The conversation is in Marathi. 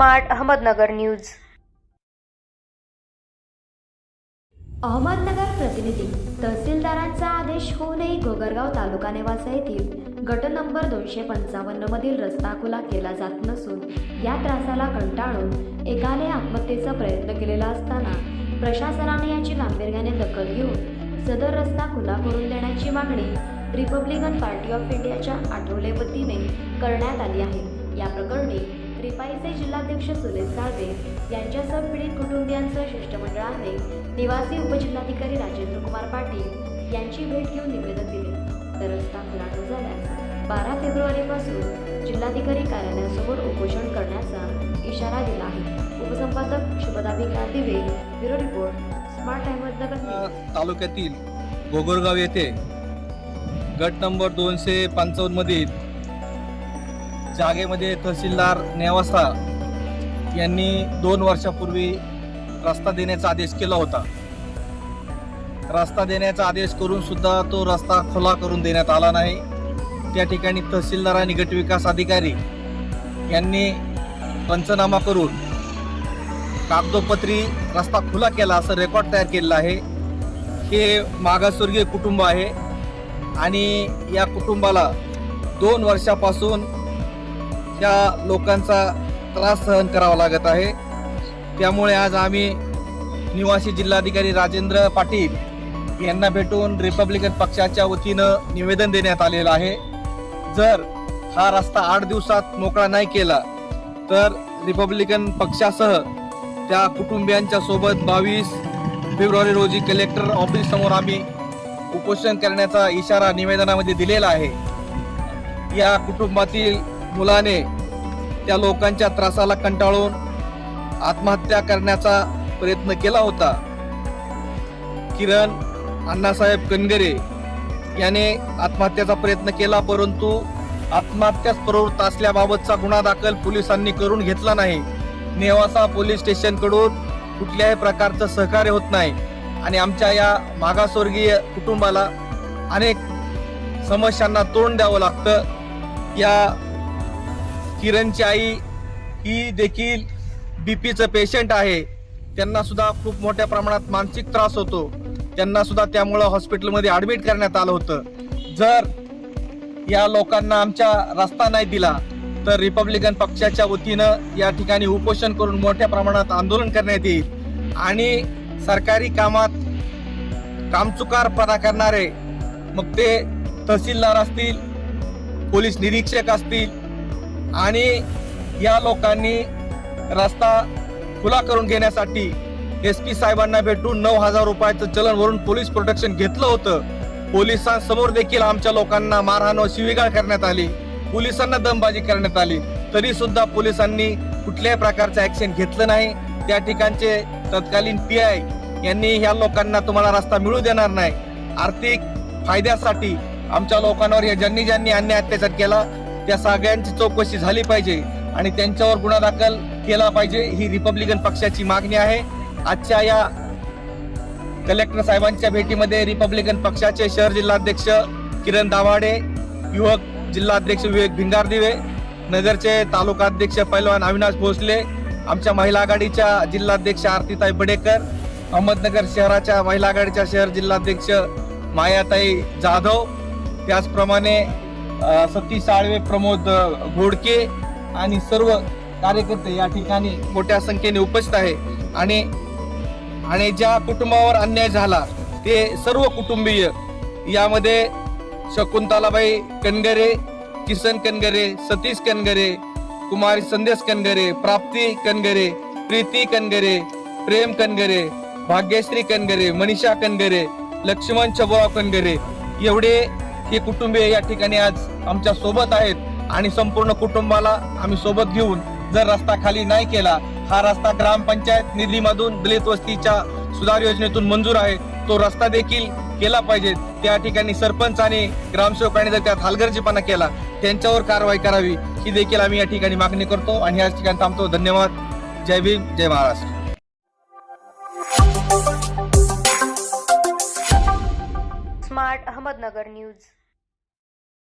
Smart Ahmednagar news. अहमदनगर प्रतिनिधी। तहसीलदारांचा आदेश होऊनही गोगरगाव तालुका नेवासा येथील गट नंबर 255 मधील रस्ता खुला केला जात नसून या त्रासाला कंटाळून एकाने आत्महत्येचा प्रयत्न केलेला असताना प्रशासनाने याची गांभीर्याने दखल घेऊन सदर रस्ता खुला करून देण्याची मागणी रिपब्लिकन पार्टी ऑफ इंडियाच्या आठवले वतीने करण्यात आली आहे। या प्रकरणी रिपाईचे जिल्हाध्यक्ष सुरेश साळवे यांच्यासह पीडित कुटुंबियांसह शिष्टमंडळाने निवासी उपजिल्हाधिकारी राजेंद्र कुमार पाटील यांची भेट घेऊन निवेदन दिले। तर रस्ता खुला न झाल्यास 12 फेब्रुवारीपासून जिल्हाधिकारी कार्यालयासमोर उपोषण करण्याचा इशारा दिला आहे। उपसंपादक शुभदा भिकार दिवे, ब्युरो रिपोर्ट, स्मार्ट अहमदनगर। तालुक्यातील गोगरगाव येथे गट नंबर 255 मधील जागेमध्ये तहसीलदार नेवासा यांनी 2 वर्षापूर्वी रस्ता देण्याचा आदेश केला होता। रस्ता देण्याचा आदेश करून सुद्धा तो रस्ता खुला करून देण्यात आला नाही। त्या ठिकाणी तहसीलदार आणि गटविकास अधिकारी यांनी पंचनामा करून कागदोपत्री रस्ता खुला केला असं रेकॉर्ड तयार केलेला आहे। हे मागासवर्गीय कुटुंब आहे आणि या कुटुंबाला 2 वर्षापासून या लोकांचा त्रास सहन करावा लागत आहे। त्यामुळे आज आम्ही निवासी जिल्हाधिकारी राजेंद्र पाटील यांना भेटून रिपब्लिकन पक्षाच्या वतीनं निवेदन देण्यात आलेलं आहे। जर हा रस्ता 8 दिवसात मोकळा नाही केला तर रिपब्लिकन पक्षासह त्या कुटुंबियांच्या सोबत 22 फेब्रुवारी रोजी कलेक्टर ऑफिस समोर आम्ही उपोषण करण्याचा इशारा निवेदनामध्ये दिलेला आहे। या कुटुंबातील मुलाने त्या लोकांच्या त्रासाला कंटाळून आत्महत्या करण्याचा प्रयत्न केला होता। किरण अण्णासाहेब कनगरे याने आत्महत्याचा प्रयत्न केला, परंतु आत्महत्यास प्रवृत्त असल्याबाबतचा गुन्हा दाखल पोलिसांनी करून घेतला नाही। नेवासा पोलीस स्टेशनकडून कुठल्याही प्रकारचं सहकार्य होत नाही आणि आमच्या या मागासवर्गीय कुटुंबाला अनेक समस्यांना तोंड द्यावं लागतं। या किरणची आई ही देखील बीपीचं पेशंट आहे। त्यांना सुद्धा खूप मोठ्या प्रमाणात मानसिक त्रास होतो। त्यांना सुद्धा त्यामुळं हॉस्पिटलमध्ये ॲडमिट करण्यात आलं होतं। जर या लोकांना आमच्या रस्ता नाही दिला तर रिपब्लिकन पक्षाच्या वतीनं या ठिकाणी उपोषण करून मोठ्या प्रमाणात आंदोलन करण्यात येईल आणि सरकारी कामात कामचुकारपणा करणारे, मग ते तहसीलदार असतील, पोलीस निरीक्षक असतील आणि या लोकांनी रस्ता खुला करून घेण्यासाठी SP साहेबांना भेटून 9,000 रुपयाचं चलन वरून पोलीस प्रोटेक्शन घेतलं होतं। पोलिसांसमोर देखील आमच्या लोकांना मारहाण व शिवीगाळ करण्यात आली, पोलिसांना दमबाजी करण्यात आली, तरी सुद्धा पोलिसांनी कुठल्याही प्रकारचं ऍक्शन घेतलं नाही। त्या ठिकाणचे तत्कालीन PI यांनी ह्या लोकांना तुम्हाला रस्ता मिळू देणार नाही, आर्थिक फायद्यासाठी आमच्या लोकांवर ज्यांनी अन्याय अत्याचार केला त्या सगळ्यांची चौकशी झाली पाहिजे आणि त्यांच्यावर गुन्हा दाखल केला पाहिजे, ही रिपब्लिकन पक्षाची मागणी आहे। आजच्या या कलेक्टर साहेबांच्या भेटीमध्ये रिपब्लिकन पक्षाचे शहर जिल्हाध्यक्ष किरण दाभाडे, युवक जिल्हाध्यक्ष विवेक भिंगारदिवे, नगरचे तालुका अध्यक्ष पैलवान अविनाश भोसले, आमच्या महिला आघाडीच्या जिल्हाध्यक्ष आरतीताई बडेकर, अहमदनगर शहराच्या महिला आघाडीच्या शहर जिल्हाध्यक्ष मायाताई जाधव, त्याचप्रमाणे सतीश साळवे, प्रमोद घोडके आणि सर्व कार्यकर्ते या ठिकाणी मोठ्या संख्येने उपस्थित आहे। आणि ज्या कुटुंबावर अन्याय झाला ते सर्व कुटुंबीय, यामध्ये शकुंतलाबाई कनगरे, किसन कनगरे, सतीश कनगरे, कुमारी संदेश कनगरे, प्राप्ती कनगरे, प्रीती कनगरे, प्रेम कनगरे, भाग्यश्री कनगरे, मनीषा कनगरे, लक्ष्मण छबुराव कनगरे, एवढे हे कुटुंबीय या ठिकाणी आज आमच्या सोबत आहेत आणि संपूर्ण कुटुंबाला आम्ही सोबत घेऊन जर रस्ता खाली नाही केला, हा रस्ता ग्रामपंचायत निधीमधून दलित वस्तीच्या सुधार योजनेतून मंजूर आहे, तो रस्ता देखील केला पाहिजे। त्या ठिकाणी सरपंच आणि ग्रामसेवकांनी जर त्यात हलगर्जीपणा केला त्यांच्यावर कारवाई करावी, ही देखील आम्ही या ठिकाणी मागणी करतो आणि याच ठिकाणी थांबतो। धन्यवाद। जय भीम, जय महाराष्ट्र। Smart Ahmednagar news.